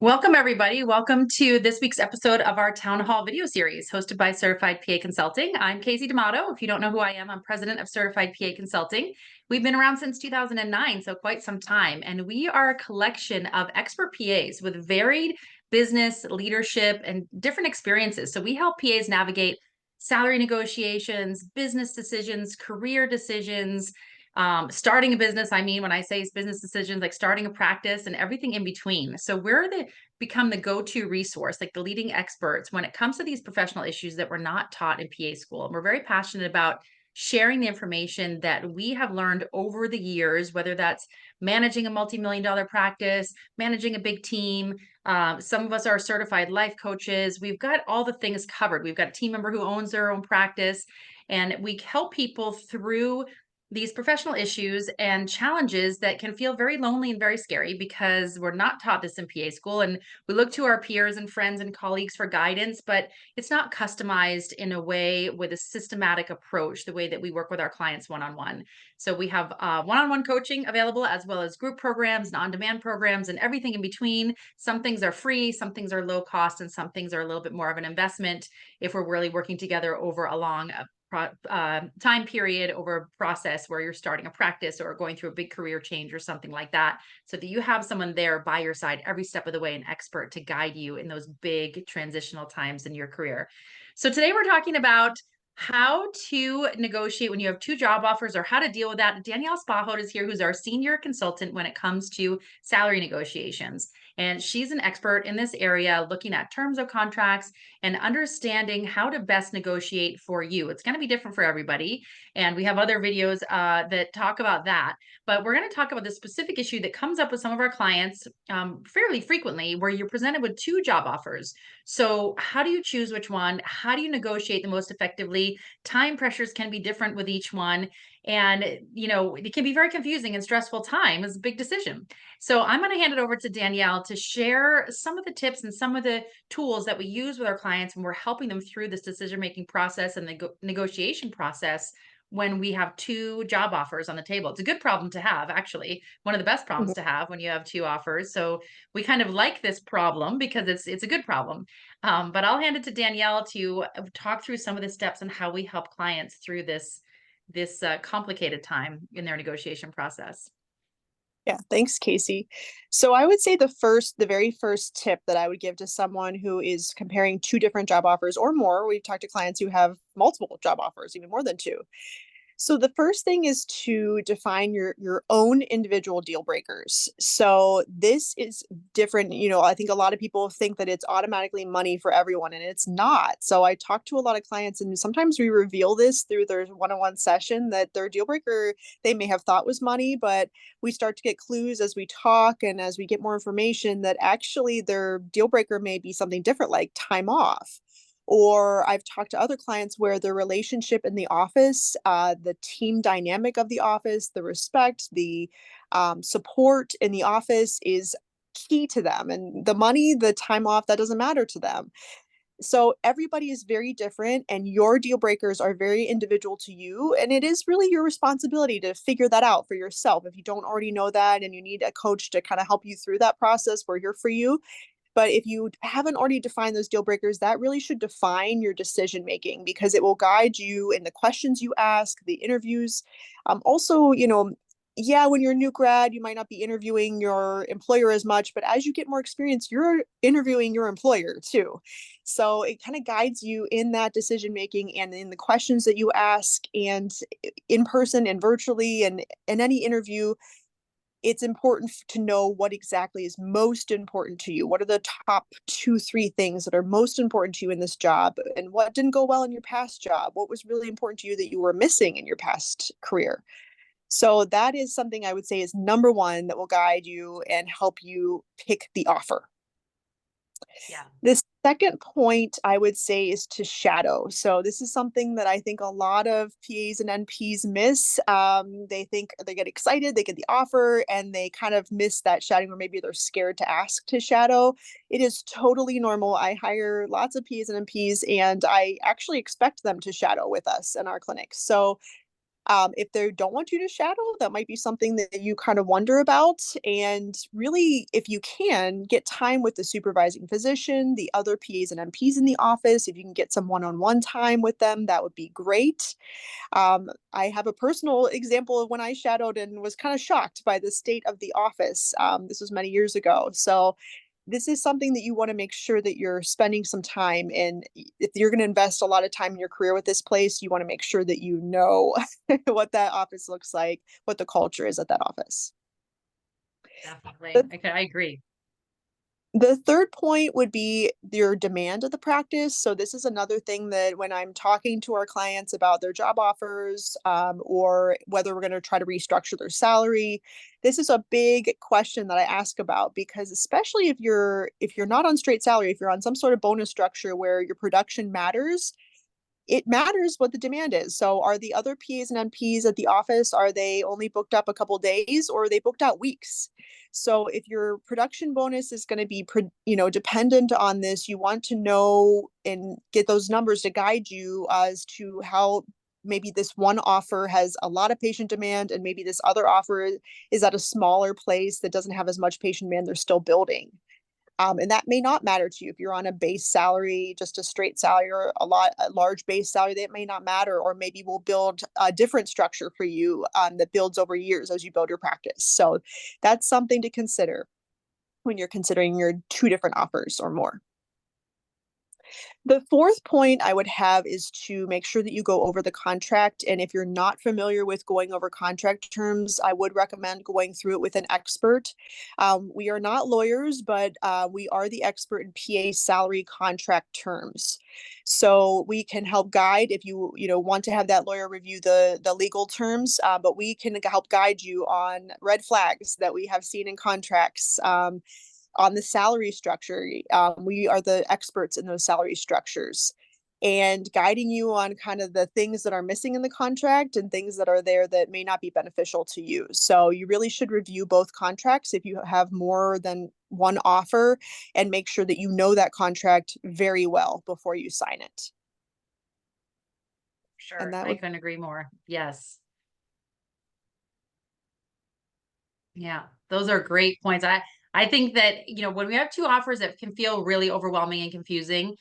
Welcome, everybody. Welcome to this week's episode of our Town Hall video series hosted by Certified PA Consulting. I'm Casey D'Amato. If you don't know who I am, I'm president of Certified PA Consulting. We've been around since 2009, so quite some time. And we are a collection of expert PAs with varied business, leadership, and different experiences. So we help PAs navigate salary negotiations, business decisions, career decisions, starting a business. I mean, when I say business decisions, like starting a practice and everything in between. So we're become the go-to resource, like the leading experts when it comes to these professional issues that we're not taught in PA school. And we're very passionate about sharing the information that we have learned over the years, whether that's managing a multi-million-dollar practice, managing a big team. Some of us are certified life coaches. We've got all the things covered. We've got a team member who owns their own practice, and we help people through these professional issues and challenges that can feel very lonely and very scary because we're not taught this in PA school. And we look to our peers and friends and colleagues for guidance, but it's not customized in a way with a systematic approach, the way that we work with our clients one-on-one. So we have one-on-one coaching available, as well as group programs and on-demand programs and everything in between. Some things are free, some things are low cost, and some things are a little bit more of an investment if we're really working together over a long time period, over a process where you're starting a practice or going through a big career change or something like that, so that you have someone there by your side every step of the way, an expert to guide you in those big transitional times in your career. So today we're talking about how to negotiate when you have two job offers, or how to deal with that. Danielle Spahod is here, who's our senior consultant when it comes to salary negotiations. And she's an expert in this area, looking at terms of contracts and understanding how to best negotiate for you. It's going to be different for everybody. And we have other videos that talk about that. But we're going to talk about the specific issue that comes up with some of our clients fairly frequently, where you're presented with two job offers. So how do you choose which one? How do you negotiate the most effectively? Time pressures can be different with each one. And, it can be very confusing and stressful. Time is a big decision. So I'm going to hand it over to Danielle to share some of the tips and some of the tools that we use with our clients when we're helping them through this decision-making process and the negotiation process when we have two job offers on the table. It's a good problem to have, actually, one of the best problems Mhm. to have when you have two offers. So we kind of like this problem because it's a good problem. But I'll hand it to Danielle to talk through some of the steps and how we help clients through this complicated time in their negotiation process. Yeah, thanks, Casey. So I would say the very first tip that I would give to someone who is comparing two different job offers or more, we've talked to clients who have multiple job offers, even more than two. So the first thing is to define your own individual deal breakers. So this is different. I think a lot of people think that it's automatically money for everyone, and it's not. So I talk to a lot of clients, and sometimes we reveal this through their one-on-one session, that their deal breaker they may have thought was money, but we start to get clues as we talk and as we get more information that actually their deal breaker may be something different, like time off. Or I've talked to other clients where the relationship in the office, the team dynamic of the office, the respect, the support in the office is key to them. And the money, the time off, that doesn't matter to them. So everybody is very different, and your deal breakers are very individual to you. And it is really your responsibility to figure that out for yourself. If you don't already know that and you need a coach to kind of help you through that process, we're here for you. But if you haven't already defined those deal breakers, that really should define your decision making, because it will guide you in the questions you ask, the interviews. Also, yeah, when you're a new grad, you might not be interviewing your employer as much, but as you get more experience, you're interviewing your employer too. So it kind of guides you in that decision making and in the questions that you ask, and in person and virtually, and in any interview it's important to know what exactly is most important to you. What are the top two, three things that are most important to you in this job? And what didn't go well in your past job? What was really important to you that you were missing in your past career? So that is something I would say is number one that will guide you and help you pick the offer. Yeah. The second point I would say is to shadow. So this is something that I think a lot of PAs and NPs miss. They think they get excited, they get the offer, and they kind of miss that shadowing, or maybe they're scared to ask to shadow. It is totally normal. I hire lots of PAs and NPs, and I actually expect them to shadow with us in our clinics. So If they don't want you to shadow, that might be something that you kind of wonder about. And really, if you can, get time with the supervising physician, the other PAs and NPs in the office. If you can get some one on one time with them, that would be great. I have a personal example of when I shadowed and was kind of shocked by the state of the office. This was many years ago. So, this is something that you want to make sure that you're spending some time in. If you're going to invest a lot of time in your career with this place, you want to make sure that you know what that office looks like, what the culture is at that office. Definitely. The Okay, I agree. The third point would be your demand of the practice. So this is another thing that when I'm talking to our clients about their job offers, or whether we're going to try to restructure their salary, this is a big question that I ask about, because especially if you're not on straight salary, if you're on some sort of bonus structure where your production matters, it matters what the demand is. So are the other PAs and NPs at the office, are they only booked up a couple days, or are they booked out weeks? So if your production bonus is going to be, dependent on this, you want to know and get those numbers to guide you as to how maybe this one offer has a lot of patient demand and maybe this other offer is at a smaller place that doesn't have as much patient demand, they're still building. And that may not matter to you if you're on a base salary, just a straight salary, or a large base salary. That may not matter, or maybe we'll build a different structure for you that builds over years as you build your practice. So that's something to consider when you're considering your two different offers or more. The fourth point I would have is to make sure that you go over the contract. And if you're not familiar with going over contract terms, I would recommend going through it with an expert. We are not lawyers, but we are the expert in PA salary contract terms. So we can help guide if you want to have that lawyer review the legal terms, but we can help guide you on red flags that we have seen in contracts. On the salary structure. We are the experts in those salary structures and guiding you on kind of the things that are missing in the contract and things that are there that may not be beneficial to you. So you really should review both contracts if you have more than one offer, and make sure that you know that contract very well before you sign it. And Sure. that I would couldn't agree more. Yes. Yeah, those are great points. I think that, when we have two offers, it can feel really overwhelming and confusing.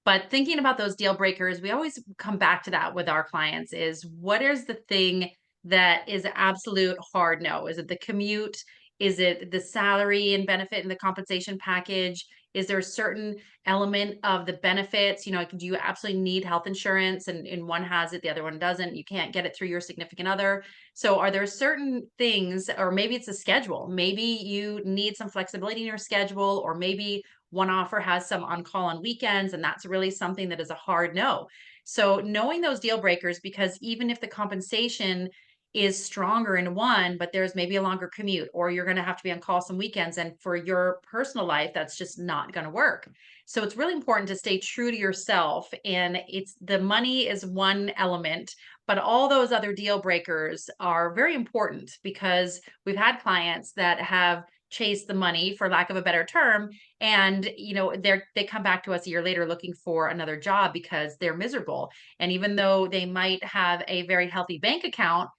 But thinking about those deal breakers, we always come back to that with our clients is what is the thing that is absolute hard no? Is it the commute? Is it the salary and benefit and the compensation package? Is there a certain element of the benefits? Like, do you absolutely need health insurance and one has it, the other one doesn't? You can't get it through your significant other. So are there certain things, or maybe it's a schedule, maybe you need some flexibility in your schedule, or maybe one offer has some on call on weekends, and that's really something that is a hard no. So knowing those deal breakers, because even if the compensation is stronger in one, but there's maybe a longer commute, or you're going to have to be on call some weekends, and for your personal life, that's just not going to work. So it's really important to stay true to yourself. And it's the money is one element, but all those other deal breakers are very important, because we've had clients that have chased the money, for lack of a better term, and they come back to us a year later looking for another job because they're miserable. And even though they might have a very healthy bank account,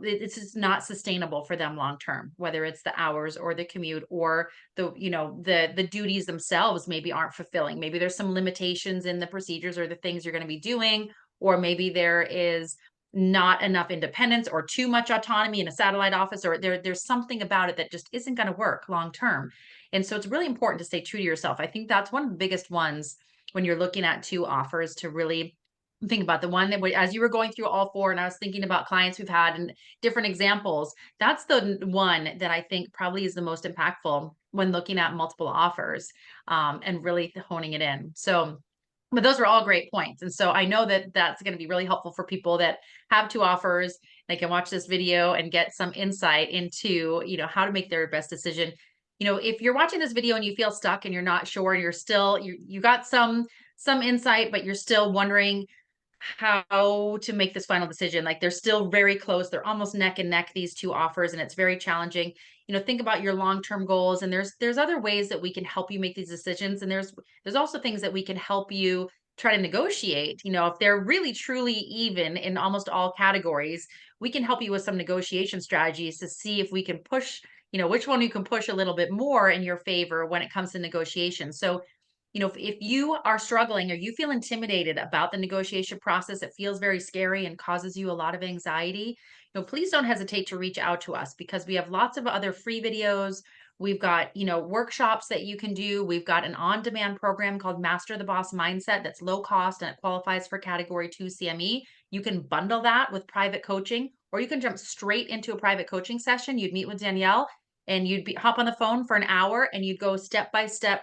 this is not sustainable for them long term, whether it's the hours or the commute, or the duties themselves maybe aren't fulfilling. Maybe there's some limitations in the procedures or the things you're going to be doing, or maybe there is not enough independence or too much autonomy in a satellite office, or there's something about it that just isn't going to work long term. And so it's really important to stay true to yourself. I think that's one of the biggest ones when you're looking at two offers, to really think about the one that, as you were going through all four, and I was thinking about clients we've had and different examples, that's the one that I think probably is the most impactful when looking at multiple offers, and really honing it in. So, but those were all great points. And so I know that that's going to be really helpful for people that have two offers. They can watch this video and get some insight into, how to make their best decision. If you're watching this video and you feel stuck and you're not sure, and you're still, you got some insight, but you're still wondering how to make this final decision. Like, they're still very close. They're almost neck and neck, these two offers, and it's very challenging. Think about your long-term goals, and there's other ways that we can help you make these decisions. And there's also things that we can help you try to negotiate. If they're really truly even in almost all categories, we can help you with some negotiation strategies to see if we can push, which one you can push a little bit more in your favor when it comes to negotiation. So, if you are struggling or you feel intimidated about the negotiation process, it feels very scary and causes you a lot of anxiety, please don't hesitate to reach out to us because we have lots of other free videos. We've got, workshops that you can do. We've got an on-demand program called Master the Boss Mindset that's low cost and it qualifies for Category 2 CME. You can bundle that with private coaching, or you can jump straight into a private coaching session. You'd meet with Danielle and hop on the phone for an hour and you'd go step by step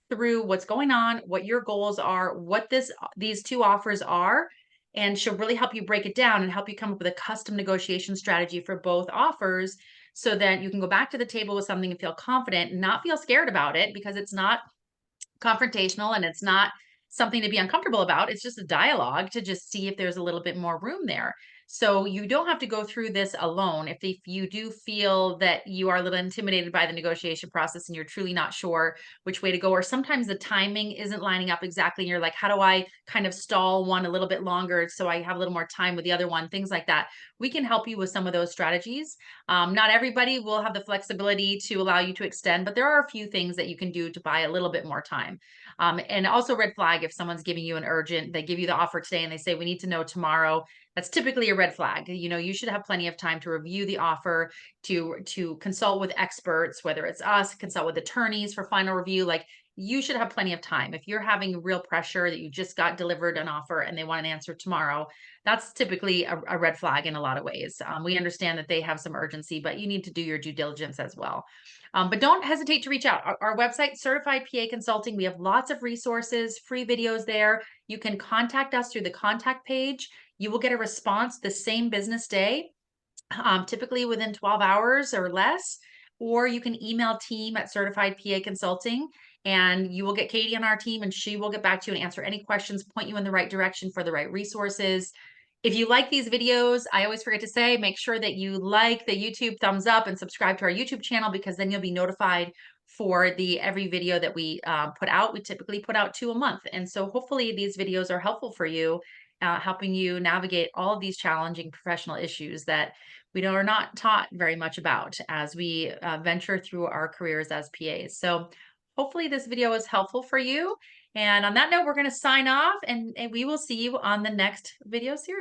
through what's going on, what your goals are, what these two offers are, and she'll really help you break it down and help you come up with a custom negotiation strategy for both offers so that you can go back to the table with something and feel confident and not feel scared about it because it's not confrontational and it's not something to be uncomfortable about. It's just a dialogue to just see if there's a little bit more room there. So you don't have to go through this alone. If you do feel that you are a little intimidated by the negotiation process and you're truly not sure which way to go, or sometimes the timing isn't lining up exactly, and you're like, how do I kind of stall one a little bit longer so I have a little more time with the other one, things like that. We can help you with some of those strategies. Not everybody will have the flexibility to allow you to extend, but there are a few things that you can do to buy a little bit more time. And also red flag if someone's giving you they give you the offer today and they say, we need to know tomorrow. That's typically a red flag. You should have plenty of time to review the offer, to consult with experts, whether it's us, consult with attorneys for final review. Like you should have plenty of time. If you're having real pressure that you just got delivered an offer and they want an answer tomorrow, that's typically a red flag in a lot of ways. We understand that they have some urgency, but you need to do your due diligence as well. But don't hesitate to reach out. Our website, Certified PA Consulting, we have lots of resources, free videos there. You can contact us through the contact page. You will get a response the same business day, typically within 12 hours or less. Or you can email team at Certified PA Consulting and you will get Katie on our team and she will get back to you and answer any questions, point you in the right direction for the right resources. If you like these videos, I always forget to say, make sure that you like the YouTube thumbs up and subscribe to our YouTube channel because then you'll be notified for every video that we put out. We typically put out 2 a month. And so hopefully these videos are helpful for you, helping you navigate all of these challenging professional issues that we are not taught very much about as we venture through our careers as PAs. So hopefully this video is helpful for you. And on that note, we're going to sign off and we will see you on the next video series.